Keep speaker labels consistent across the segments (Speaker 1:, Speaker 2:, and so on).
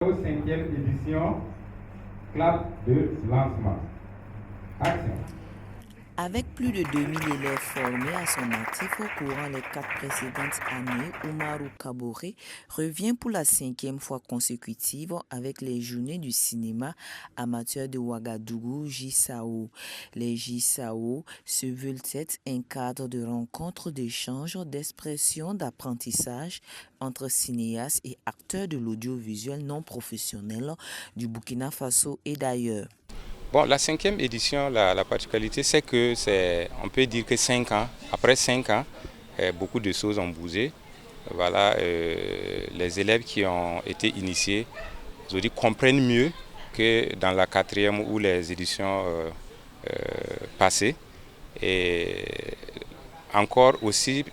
Speaker 1: Cinquième édition, clap de lancement. Action.
Speaker 2: Avec plus de 2000 élèves formés à son actif courant les 4 précédentes années, Oumarou Kaboré revient pour la 5e fois consécutive avec les Journées du cinéma amateur de Ouagadougou, JSAO. Les JSAO se veulent être un cadre de rencontre, d'échange, d'expression, d'apprentissage entre cinéastes et acteurs de l'audiovisuel non professionnel du Burkina Faso et d'ailleurs.
Speaker 3: Bon, la 5e édition, la particularité, c'est que on peut dire que 5 ans, après 5 ans, beaucoup de choses ont bougé. Voilà, les élèves qui ont été initiés aujourd'hui comprennent mieux que dans la 4e ou les éditions passées. Et encore aussi,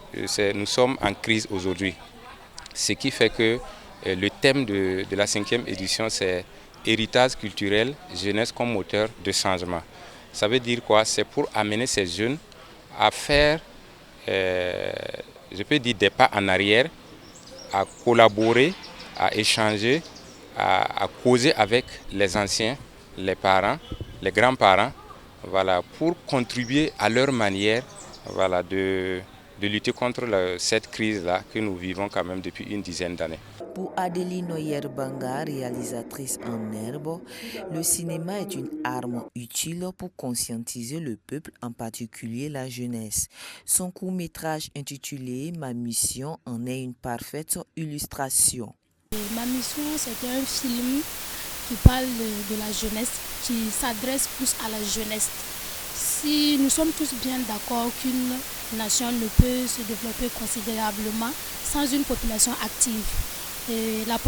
Speaker 3: nous sommes en crise aujourd'hui. Ce qui fait que le thème de la 5e édition, c'est héritage culturel, jeunesse comme moteur de changement. Ça veut dire quoi? C'est pour amener ces jeunes à faire, je peux dire, des pas en arrière, à collaborer, à échanger, à causer avec les anciens, les parents, les grands-parents, voilà, pour contribuer à leur manière, voilà, de lutter contre cette crise-là que nous vivons quand même depuis une dizaine d'années.
Speaker 2: Pour Adeline Yerbanga, réalisatrice en herbe, le cinéma est une arme utile pour conscientiser le peuple, en particulier la jeunesse. Son court-métrage intitulé « Ma mission » en est une parfaite illustration.
Speaker 4: Ma mission, c'est un film qui parle de la jeunesse, qui s'adresse plus à la jeunesse. Si nous sommes tous bien d'accord qu'une nation ne peut se développer considérablement sans une population active. Et cette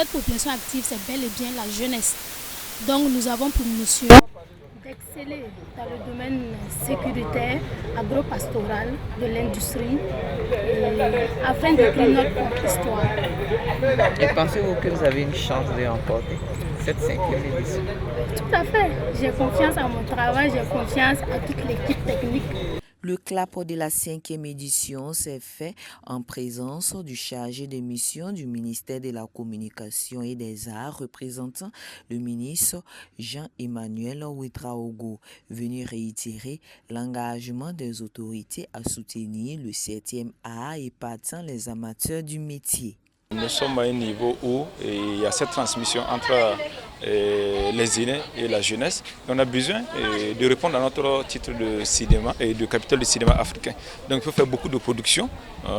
Speaker 4: population active, c'est bel et bien la jeunesse. Donc nous avons pour mission d'exceller dans le domaine sécuritaire, agro-pastoral, de l'industrie, afin d'écrire notre propre histoire.
Speaker 5: Et pensez-vous que vous avez une chance de remporter cette 5e édition?
Speaker 4: Tout à fait. J'ai confiance en mon travail, j'ai confiance à toute l'équipe technique.
Speaker 2: Le clap de la 5e édition s'est fait en présence du chargé de mission du ministère de la Communication et des Arts, représentant le ministre Jean-Emmanuel Ouedraogo, venu réitérer l'engagement des autorités à soutenir le 7e art et épatant les amateurs du métier.
Speaker 6: Nous sommes à un niveau où il y a cette transmission entre les aînés et la jeunesse. On a besoin de répondre à notre titre de cinéma et de capitale du cinéma africain. Donc il faut faire beaucoup de productions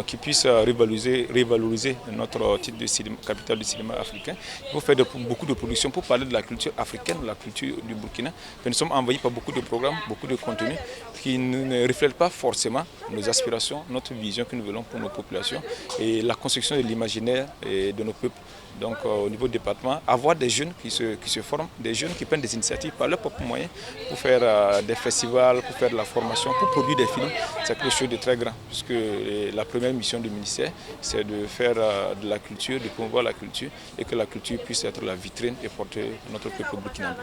Speaker 6: qui puissent revaloriser notre titre de cinéma, capitale du cinéma africain. Il faut faire beaucoup de productions pour parler de la culture africaine, de la culture du Burkina. Nous sommes envahis par beaucoup de programmes, beaucoup de contenus qui ne reflètent pas forcément nos aspirations, notre vision que nous voulons pour nos populations et la construction de l'imaginaire de nos peuples. Donc au niveau du département, avoir des jeunes qui se forment, des jeunes qui prennent des initiatives par leurs propres moyens pour faire des festivals, pour faire de la formation, pour produire des films, c'est quelque chose de très grand. Puisque la première mission du ministère, c'est de faire de la culture, de promouvoir la culture et que la culture puisse être la vitrine et porter notre peuple burkinabé.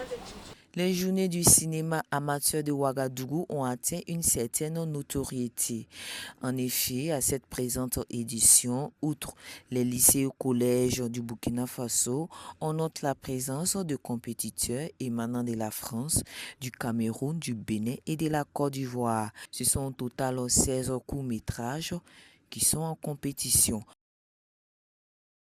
Speaker 2: Les journées du cinéma amateur de Ouagadougou ont atteint une certaine notoriété. En effet, à cette présente édition, outre les lycées et collèges du Burkina Faso, on note la présence de compétiteurs émanant de la France, du Cameroun, du Bénin et de la Côte d'Ivoire. Ce sont au total 16 courts-métrages qui sont en compétition.